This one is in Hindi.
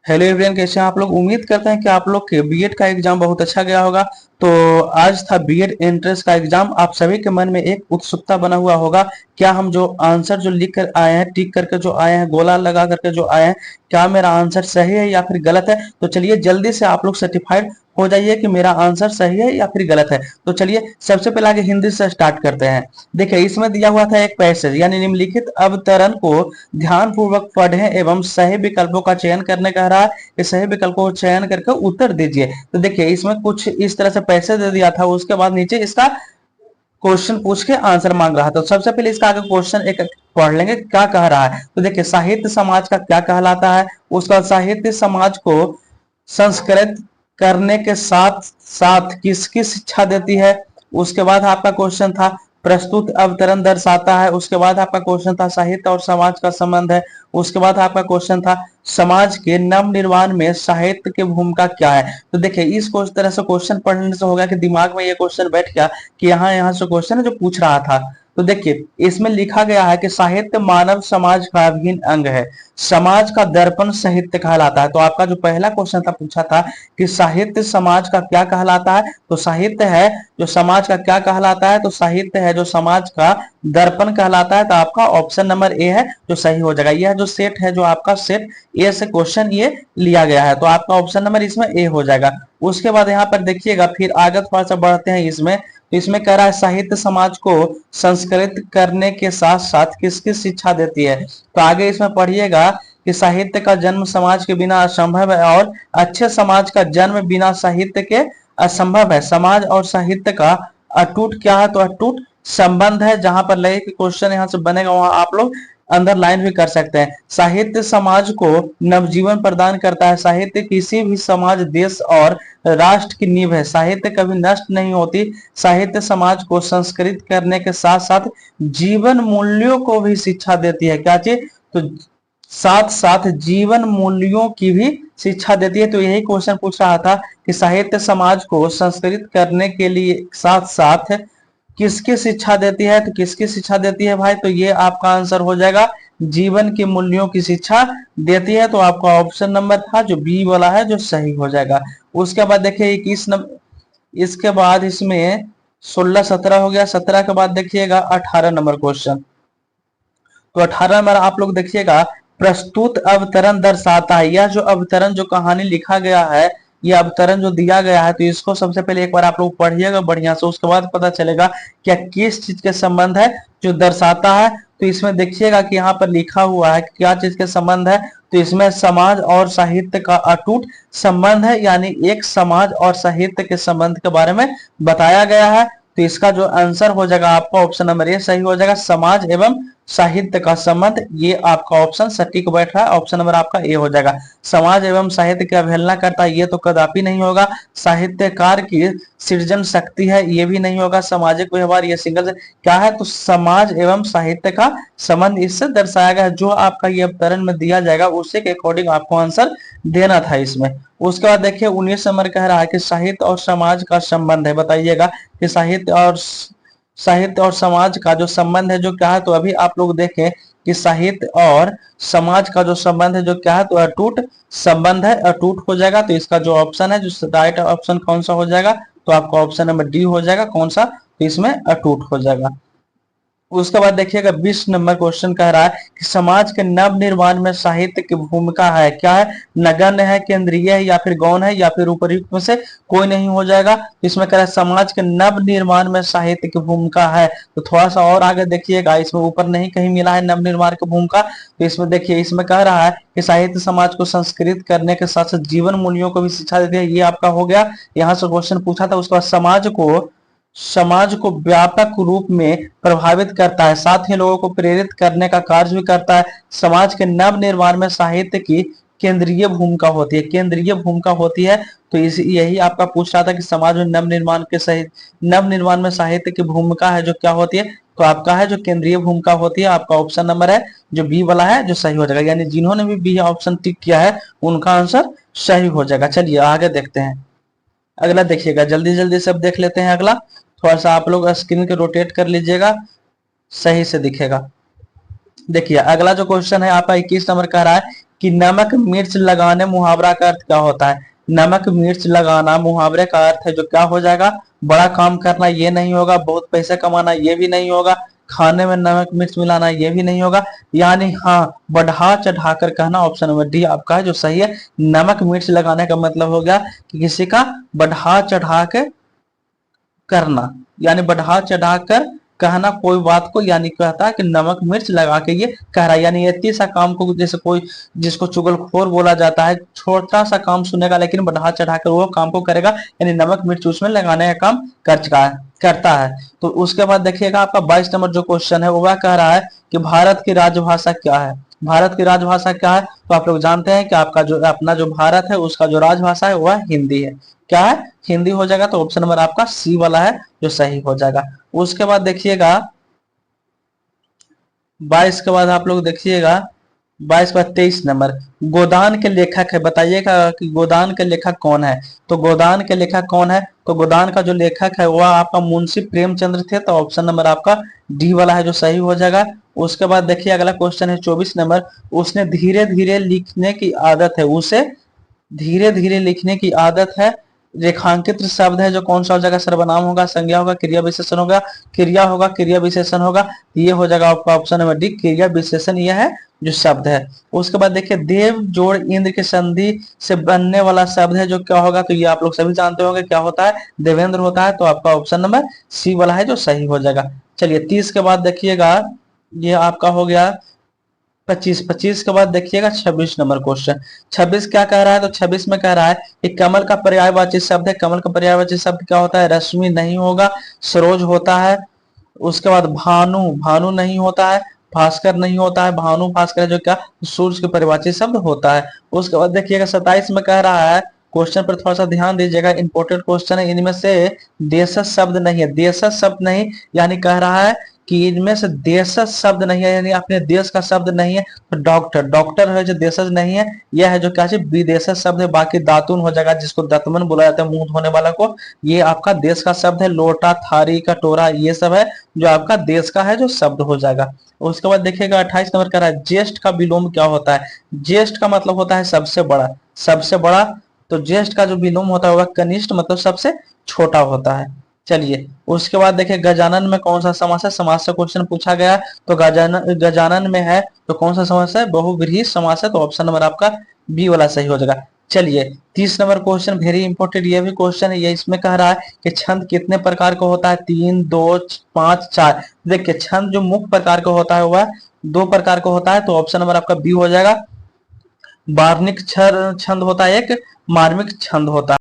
हेलो एवरीवन, कैसे हैं आप लोग। उम्मीद करते हैं कि आप लोग के बीएड का एग्जाम बहुत अच्छा गया होगा। तो आज था बीएड एंट्रेंस का एग्जाम। आप सभी के मन में एक उत्सुकता बना हुआ होगा, क्या हम जो आंसर जो लिख कर आए हैं, टिक करके जो आए हैं, गोला लगा करके जो आए हैं, क्या मेरा आंसर सही है या फिर गलत है। तो चलिए जल्दी से आप लोग सर्टिफाइड हो जाइए कि मेरा आंसर सही है या फिर गलत है। तो चलिए सबसे पहले आगे हिंदी से स्टार्ट करते हैं। देखिए इसमें दिया हुआ था एक पैसेज, यानी निम्नलिखित अवतरण को ध्यान पूर्वक पढ़ें एवं सही विकल्पों का चयन करने कह रहा है। इस सही विकल्पों को चयन करके उत्तर दीजिए। तो देखिए इसमें कुछ इस तरह से पैसेज दे दिया था, उसके बाद नीचे इसका क्वेश्चन पूछ के आंसर मांग रहा था। तो सबसे पहले इसका आगे क्वेश्चन एक पढ़ लेंगे क्या कह रहा है। तो देखिए साहित्य समाज का क्या कहलाता है। उसका साहित्य समाज को संस्कृत करने के साथ साथ किसकी शिक्षा देती है। उसके बाद आपका क्वेश्चन था प्रस्तुत अवतरण दर्शाता है। उसके बाद आपका क्वेश्चन था साहित्य और समाज का संबंध है। उसके बाद आपका क्वेश्चन था समाज के नव निर्माण में साहित्य की भूमिका क्या है। तो देखिए इस तरह से क्वेश्चन पढ़ने से होगा कि दिमाग में ये क्वेश्चन बैठ गया कि यहाँ यहाँ से क्वेश्चन है जो पूछ रहा था। तो देखिए इसमें लिखा गया है कि साहित्य मानव समाज का अभिन्न अंग है, समाज का दर्पण साहित्य कहलाता है। तो आपका जो पहला क्वेश्चन था पूछा था कि साहित्य समाज का क्या कहलाता है। तो साहित्य है जो समाज का क्या कहलाता है, तो साहित्य है जो समाज का दर्पण कहलाता है। तो आपका ऑप्शन नंबर ए है जो सही हो जाएगा। यह जो सेट है, जो आपका सेट ए से क्वेश्चन ये लिया गया है, तो आपका ऑप्शन नंबर इसमें ए हो जाएगा। उसके बाद यहाँ पर देखिएगा, फिर आगे थोड़ा सा बढ़ते हैं इसमें। तो इसमें कह रहा है साहित्य समाज को संस्कृत करने के साथ साथ किसकी शिक्षा देती है। तो आगे इसमें पढ़िएगा कि साहित्य का जन्म समाज के बिना असंभव है और अच्छे समाज का जन्म बिना साहित्य के असंभव है। समाज और साहित्य का अटूट क्या है, तो अटूट संबंध है। जहां पर लगे कि क्वेश्चन यहाँ से बनेगा वहां आप लोग अंडरलाइन भी कर सकते हैं। साहित्य समाज को नवजीवन प्रदान करता है। साहित्य किसी भी समाज, देश और राष्ट्र की नींव है। साहित्य कभी नष्ट नहीं होती। साहित्य समाज को संस्कृत करने के साथ साथ जीवन मूल्यों को भी शिक्षा देती है। क्या चीज, तो साथ साथ जीवन मूल्यों की भी शिक्षा देती है। तो यही क्वेश्चन पूछ रहा था कि साहित्य समाज को संस्कृत करने के लिए साथ साथ किसकी शिक्षा देती है। तो किसकी शिक्षा देती है भाई, तो ये आपका आंसर हो जाएगा जीवन के मूल्यों की शिक्षा देती है। तो आपका ऑप्शन नंबर था जो बी वाला है जो सही हो जाएगा। उसके बाद देखिए 21 नंबर, इसके बाद इसमें 16 17 हो गया। 17 के बाद देखिएगा 18 नंबर क्वेश्चन। तो 18 नंबर आप लोग देखिएगा प्रस्तुत अवतरण दर्शाता है। यह जो अवतरण जो कहानी लिखा गया है, यह अवतरण जो दिया गया है, तो इसको सबसे पहले एक बार आप लोग पढ़िएगा बढ़िया से, उसके बाद पता चलेगा क्या किस चीज के संबंध है जो दर्शाता है। तो इसमें देखिएगा कि यहाँ पर लिखा हुआ है कि क्या चीज के संबंध है। तो इसमें समाज और साहित्य का अटूट संबंध है, यानी एक समाज और साहित्य के संबंध के बारे में बताया गया है। तो इसका जो आंसर हो जाएगा आपका ऑप्शन नंबर ए सही हो जाएगा, समाज एवं साहित्य का संबंध। ये आपका ऑप्शन सटीक बैठ रहा है, ऑप्शन नंबर आपका ए हो जाएगा। समाज एवं साहित्य की अवहेलना करता है, ये तो कदापि नहीं होगा। साहित्यकार की सृजन शक्ति है, ये भी नहीं होगा। सामाजिक व्यवहार, ये सिंगल क्या है, तो समाज एवं साहित्य का संबंध इससे दर्शाया गया है। जो आपका ये अवतरण में दिया जाएगा उसी के अकॉर्डिंग आपको आंसर देना था इसमें। उसके बाद देखिए 19 नंबर कह रहा है कि साहित्य और समाज का संबंध है। बताइएगा कि साहित्य और समाज का जो संबंध है जो क्या है। तो अभी आप लोग देखें कि साहित्य और समाज का जो संबंध है जो क्या है, तो अटूट संबंध है, अटूट हो जाएगा। तो इसका जो ऑप्शन है, जो राइट ऑप्शन कौन सा हो जाएगा, तो आपका ऑप्शन नंबर डी हो जाएगा। कौन सा, तो इसमें अटूट हो जाएगा। उसके बाद देखिएगा 20 नंबर क्वेश्चन कह रहा है कि समाज के नव निर्माण में साहित्य की भूमिका है। क्या है, नगण्य है, केंद्रीय है, या फिर गौण है, या फिर उपर्युक्त में से कोई नहीं हो जाएगा। इसमें कह रहा है समाज के नव निर्माण में साहित्य की भूमिका है। तो थोड़ा सा और आगे देखिएगा, इसमें ऊपर नहीं कहीं मिला है नव निर्माण की भूमिका। तो इसमें देखिए इसमें कह रहा है कि साहित्य समाज को संस्कृत करने के साथ साथ जीवन मूल्यों को भी शिक्षा देती है। ये आपका हो गया, यहाँ से क्वेश्चन पूछा था। उसके बाद समाज को व्यापक रूप में प्रभावित करता है, साथ ही लोगों को प्रेरित करने का कार्य भी करता है। समाज के नव निर्माण में साहित्य की केंद्रीय भूमिका होती है, केंद्रीय भूमिका होती है। तो इस यही आपका पूछ रहा था कि समाज में नव निर्माण में साहित्य की भूमिका है जो क्या होती है। तो आपका है जो केंद्रीय भूमिका होती है, आपका ऑप्शन नंबर है जो बी वाला है जो सही हो जाएगा। यानी जिन्होंने भी बी ऑप्शन टिक किया है उनका आंसर सही हो जाएगा। चलिए आगे देखते हैं। अगला देखिएगा, जल्दी जल्दी सब देख लेते हैं। अगला थोड़ा सा आप लोग स्क्रीन के रोटेट कर लीजिएगा, सही से दिखेगा। देखिए अगला जो क्वेश्चन है आपका 21 नंबर कह रहा है कि नमक मिर्च लगाने मुहावरा का अर्थ क्या होता है। नमक मिर्च लगाना मुहावरे का अर्थ है जो क्या हो जाएगा, बड़ा काम करना ये नहीं होगा, बहुत पैसे कमाना ये भी नहीं होगा, खाने में नमक मिर्च मिलाना ये भी नहीं होगा, यानी हाँ बढ़ा चढ़ाकर कहना। ऑप्शन नंबर डी आपका है जो सही है। नमक मिर्च लगाने का मतलब हो गया कि किसी का बढ़ा चढ़ा के करना, यानी बढ़ा चढ़ा कर कहना कोई बात को, यानी कहता है कि नमक मिर्च लगा के ये कह रहा है, यानी इतनी सा काम को, जैसे कोई जिसको चुगलखोर बोला जाता है, छोटा सा काम सुनेगा लेकिन बढ़ा चढ़ा कर वो काम को करेगा, यानी नमक मिर्च उसमें लगाने का काम कर चुका है, करता है। तो उसके बाद देखिएगा आपका 22 नंबर जो क्वेश्चन है वो वह कह रहा है कि भारत की राजभाषा क्या है। भारत की राजभाषा क्या है, तो आप लोग जानते हैं कि आपका जो अपना जो भारत है उसका जो राजभाषा है वह हिंदी है। क्या है, हिंदी हो जाएगा। तो ऑप्शन नंबर आपका सी वाला है जो सही हो जाएगा। उसके बाद देखिएगा 22 के बाद आप लोग देखिएगा 22 पर 23 नंबर, गोदान के लेखक है, बताइएगा कि गोदान के लेखक कौन है। तो गोदान के लेखक कौन है, तो गोदान का जो लेखक है वह आपका मुंशी प्रेमचंद्र थे। तो ऑप्शन नंबर आपका डी वाला है जो सही हो जाएगा। उसके बाद देखिए अगला क्वेश्चन है 24 नंबर, उसने धीरे धीरे लिखने की आदत है, उसे धीरे धीरे लिखने की आदत है। रेखांकित शब्द है जो कौन सा हो जाएगा, सर्वनाम होगा, संज्ञा होगा, क्रिया विशेषण होगा, क्रिया होगा, क्रिया विशेषण होगा। ये हो जाएगा आपका ऑप्शन नंबर डी, क्रिया विशेषण यह है जो शब्द है। उसके बाद देखिए देव जोड़ इंद्र के संधि से बनने वाला शब्द है जो क्या होगा, तो ये आप लोग सभी जानते होंगे क्या होता है, देवेंद्र होता है। तो आपका ऑप्शन नंबर सी वाला है जो सही हो जाएगा। चलिए 30 के बाद देखिएगा ये आपका हो गया 25 के बाद देखिएगा 26 नंबर क्वेश्चन। 26 क्या कह रहा है, तो 26 में कह रहा है कि कमल का पर्यायवाची शब्द है। कमल का पर्यायवाची शब्द क्या होता है, रश्मि नहीं होगा, सरोज होता है। उसके बाद भानु, भानु नहीं होता है, भास्कर नहीं होता है, भानु भास्कर है जो क्या सूर्य के परिवाची शब्द होता है। उसके बाद देखिएगा 27 में कह रहा है, क्वेश्चन पर थोड़ा सा ध्यान दीजिएगा, इंपॉर्टेंट क्वेश्चन है। इनमें से देशज शब्द नहीं है, देशज शब्द नहीं, यानी कह रहा है कि इनमें से देशज शब्द नहीं है, यानी अपने देश का शब्द नहीं है। तो डॉक्टर, डॉक्टर है जो देशज नहीं है, यह है जो क्या है विदेशज शब्द है। बाकी दातुन हो जाएगा जिसको दतमन बोला जाता है, मुंह धोने वाला को, ये आपका देश का शब्द है। लोटा, थारी, कटोरा ये सब है जो आपका देश का है जो शब्द हो जाएगा। उसके बाद देखिएगा 28 नंबर कह रहा है ज्येष्ठ का विलोम क्या होता है। ज्येष्ठ का मतलब होता है सबसे बड़ा, सबसे बड़ा। तो ज्येष्ठ का जो विलोम होता है वह कनिष्ठ मतलब सबसे छोटा होता है। चलिए उसके बाद देखिए गजानन में कौन सा समास है, समास से क्वेश्चन पूछा गया है। तो गजानन, गजानन में है तो कौन सा समास है, बहुव्रीहि समास है। तो ऑप्शन नंबर आपका बी वाला सही हो जाएगा। चलिए 30 नंबर क्वेश्चन वेरी इंपॉर्टेंट ये भी क्वेश्चन है। ये इसमें कह रहा है कि छंद कितने प्रकार का होता है, 3, 2, 5, 4। देखिए छंद जो मुख्य प्रकार का होता है वह 2 प्रकार का होता है। तो ऑप्शन नंबर आपका बी हो जाएगा। वार्णिक छंद होता है एक, मार्मिक छंद होता है।